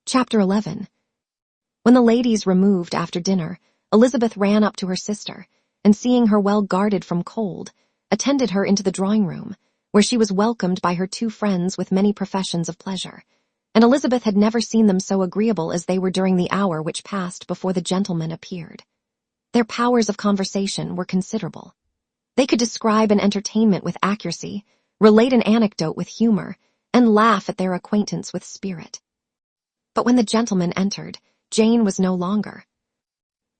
Chapter 11. When the ladies removed after dinner, Elizabeth ran up to her sister, and seeing her well guarded from cold, attended her into the drawing-room, where she was welcomed by her two friends with many professions of pleasure, and Elizabeth had never seen them so agreeable as they were during the hour which passed before the gentlemen appeared. Their powers of conversation were considerable. They could describe an entertainment with accuracy, relate an anecdote with humor, and laugh at their acquaintance with spirit. But when the gentlemen entered, Jane was no longer.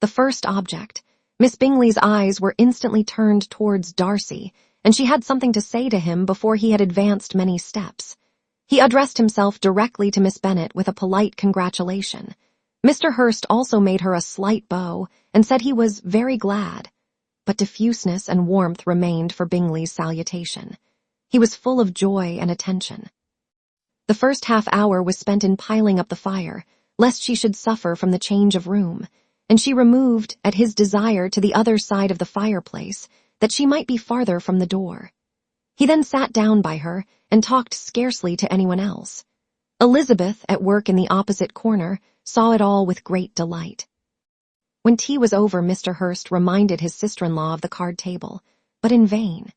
The first object, Miss Bingley's eyes were instantly turned towards Darcy, and she had something to say to him before he had advanced many steps. He addressed himself directly to Miss Bennet with a polite congratulation. Mr. Hurst also made her a slight bow, and said he was very glad. But diffuseness and warmth remained for Bingley's salutation. He was full of joy and attention. The first half-hour was spent in piling up the fire, lest she should suffer from the change of room, and she removed, at his desire, to the other side of the fireplace, that she might be farther from the door. He then sat down by her, and talked scarcely to anyone else. Elizabeth, at work in the opposite corner, saw it all with great delight. When tea was over, Mr. Hurst reminded his sister-in-law of the card table, but in vain.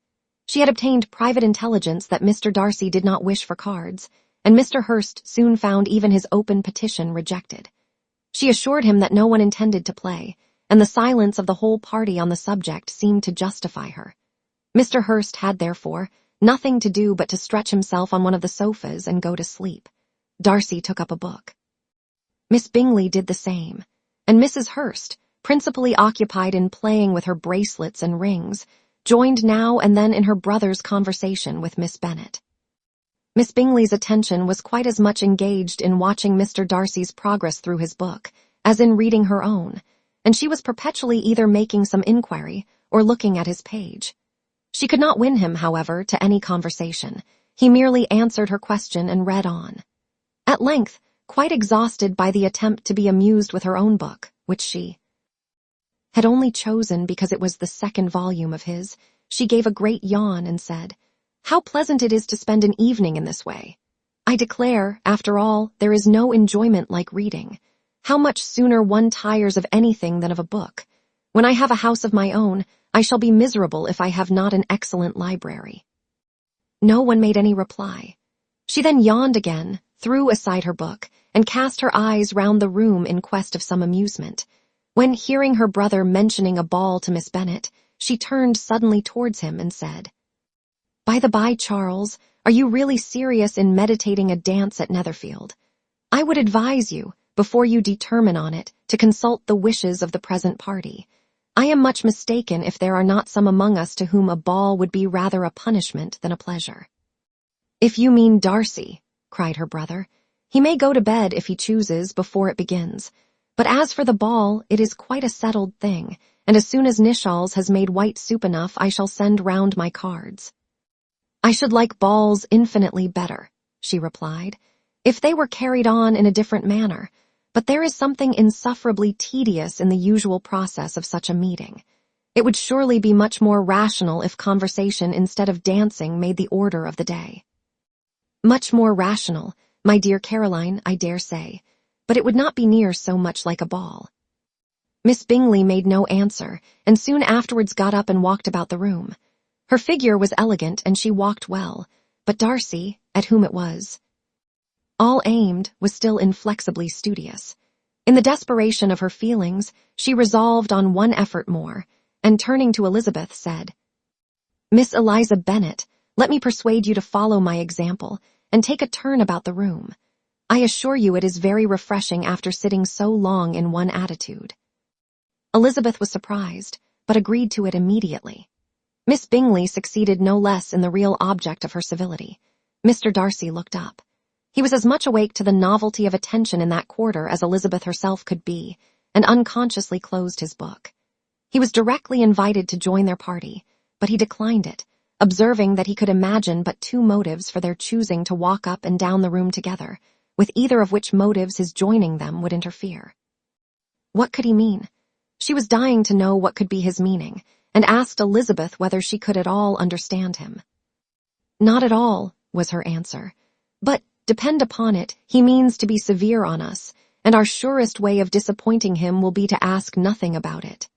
She had obtained private intelligence that Mr. Darcy did not wish for cards, and Mr. Hurst soon found even his open petition rejected. She assured him that no one intended to play, and the silence of the whole party on the subject seemed to justify her. Mr. Hurst had, therefore, nothing to do but to stretch himself on one of the sofas and go to sleep. Darcy took up a book. Miss Bingley did the same, and Mrs. Hurst, principally occupied in playing with her bracelets and rings, joined now and then in her brother's conversation with Miss Bennet. Miss Bingley's attention was quite as much engaged in watching Mr. Darcy's progress through his book as in reading her own, and she was perpetually either making some inquiry or looking at his page. She could not win him, however, to any conversation. He merely answered her question and read on. At length, quite exhausted by the attempt to be amused with her own book, which she had only chosen because it was the second volume of his, she gave a great yawn and said, "How pleasant it is to spend an evening in this way. I declare, after all, there is no enjoyment like reading. How much sooner one tires of anything than of a book. When I have a house of my own, I shall be miserable if I have not an excellent library." No one made any reply. She then yawned again, threw aside her book, and cast her eyes round the room in quest of some amusement, when, hearing her brother mentioning a ball to Miss Bennet, she turned suddenly towards him and said, "By the by, Charles, are you really serious in meditating a dance at Netherfield? I would advise you, before you determine on it, to consult the wishes of the present party. I am much mistaken if there are not some among us to whom a ball would be rather a punishment than a pleasure." "If you mean Darcy," cried her brother, "he may go to bed, if he chooses, before it begins. But as for the ball, it is quite a settled thing, and as soon as Nishalls has made white soup enough, I shall send round my cards." "I should like balls infinitely better," she replied, "if they were carried on in a different manner, but there is something insufferably tedious in the usual process of such a meeting. It would surely be much more rational if conversation instead of dancing made the order of the day." "Much more rational, my dear Caroline, I dare say, but it would not be near so much like a ball." Miss Bingley made no answer, and soon afterwards got up and walked about the room. Her figure was elegant, and she walked well, but Darcy, at whom it was all aimed, was still inflexibly studious. In the desperation of her feelings, she resolved on one effort more, and turning to Elizabeth, said, "Miss Eliza Bennet, let me persuade you to follow my example, and take a turn about the room. I assure you it is very refreshing after sitting so long in one attitude." Elizabeth was surprised, but agreed to it immediately. Miss Bingley succeeded no less in the real object of her civility. Mr. Darcy looked up. He was as much awake to the novelty of attention in that quarter as Elizabeth herself could be, and unconsciously closed his book. He was directly invited to join their party, but he declined it, observing that he could imagine but two motives for their choosing to walk up and down the room together, with either of which motives his joining them would interfere. What could he mean? She was dying to know what could be his meaning, and asked Elizabeth whether she could at all understand him. "Not at all," was her answer. "But Depend upon it, he means to be severe on us, and our surest way of disappointing him will be to ask nothing about it."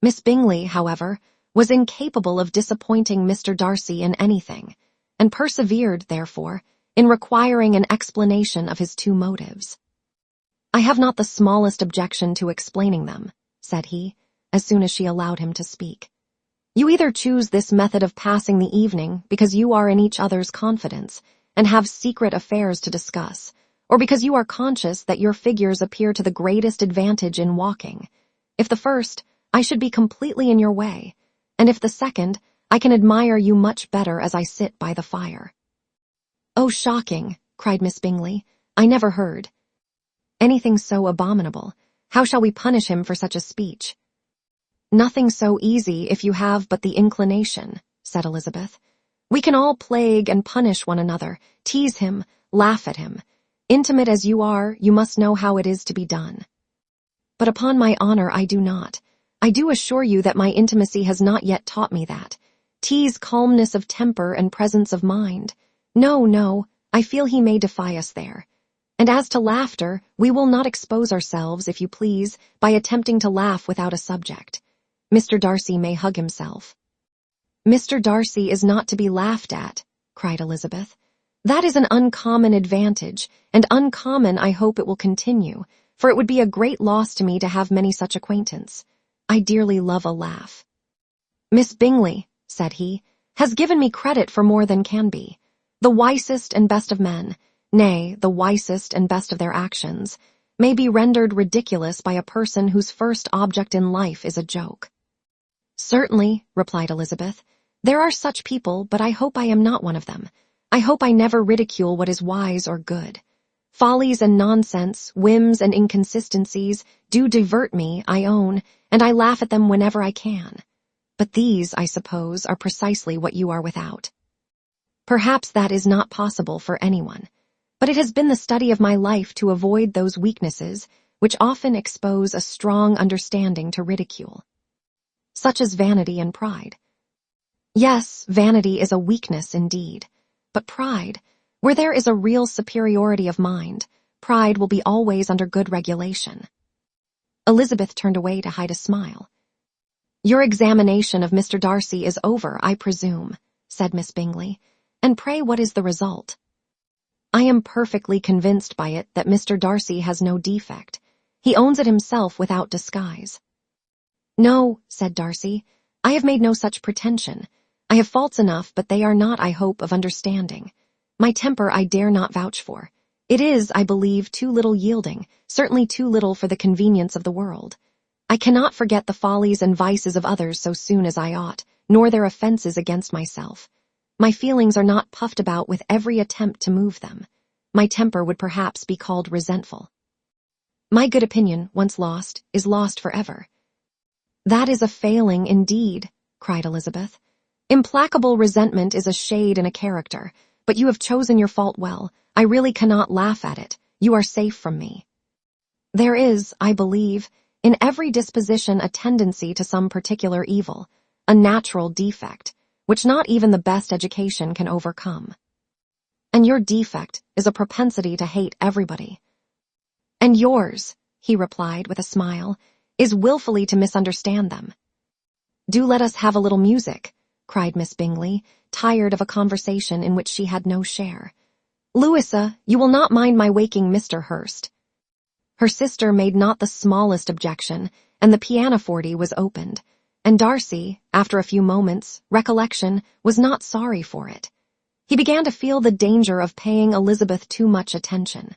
Miss Bingley, however, was incapable of disappointing Mr. Darcy in anything, and persevered, therefore, in requiring an explanation of his two motives. "I have not the smallest objection to explaining them," said he, as soon as she allowed him to speak. "You either choose this method of passing the evening because you are in each other's confidence and have secret affairs to discuss, or because you are conscious that your figures appear to the greatest advantage in walking. If the first, I should be completely in your way, and if the second, I can admire you much better as I sit by the fire." "Oh, shocking!" cried Miss Bingley. "I never heard anything so abominable. How shall we punish him for such a speech?" "Nothing so easy if you have but the inclination," said Elizabeth. "We can all plague and punish one another, tease him, laugh at him. Intimate as you are, you must know how it is to be done." "But upon my honor I do not. I do assure you that my intimacy has not yet taught me that. Tease calmness of temper and presence of mind. No, no, I feel he may defy us there. And as to laughter, we will not expose ourselves, if you please, by attempting to laugh without a subject. Mr. Darcy may hug himself." "Mr. Darcy is not to be laughed at," cried Elizabeth. "That is an uncommon advantage, and uncommon I hope it will continue, for it would be a great loss to me to have many such acquaintance. I dearly love a laugh." "Miss Bingley," said he, "has given me credit for more than can be. The wisest and best of men, nay, the wisest and best of their actions, may be rendered ridiculous by a person whose first object in life is a joke." "Certainly," replied Elizabeth, "there are such people, but I hope I am not one of them. I hope I never ridicule what is wise or good. Follies and nonsense, whims and inconsistencies do divert me, I own, and I laugh at them whenever I can. But these, I suppose, are precisely what you are without." "Perhaps that is not possible for anyone, but it has been the study of my life to avoid those weaknesses which often expose a strong understanding to ridicule, such as vanity and pride." "Yes, vanity is a weakness indeed, but pride, where there is a real superiority of mind, pride will be always under good regulation." Elizabeth turned away to hide a smile. "Your examination of Mr. Darcy is over, I presume," said Miss Bingley, "and pray what is the result?" "I am perfectly convinced by it that Mr. Darcy has no defect. He owns it himself without disguise." "No," said Darcy, "I have made no such pretension. I have faults enough, but they are not, I hope, of understanding. My temper I dare not vouch for. It is, I believe, too little yielding, certainly too little for the convenience of the world. I cannot forget the follies and vices of others so soon as I ought, nor their offenses against myself. My feelings are not puffed about with every attempt to move them. My temper would perhaps be called resentful. My good opinion, once lost, is lost forever." "That is a failing indeed," cried Elizabeth. "Implacable resentment is a shade and a character, but you have chosen your fault well. I really cannot laugh at it. You are safe from me. There is, I believe, in every disposition a tendency to some particular evil, a natural defect, which not even the best education can overcome. And your defect is a propensity to hate everybody. And yours," he replied with a smile, "is willfully to misunderstand them." "Do let us have a little music," cried Miss Bingley, tired of a conversation in which she had no share. "Louisa, you will not mind my waking Mr. Hurst." Her sister made not the smallest objection, and the pianoforte was opened, and Darcy, after a few moments' recollection, was not sorry for it. He began to feel the danger of paying Elizabeth too much attention.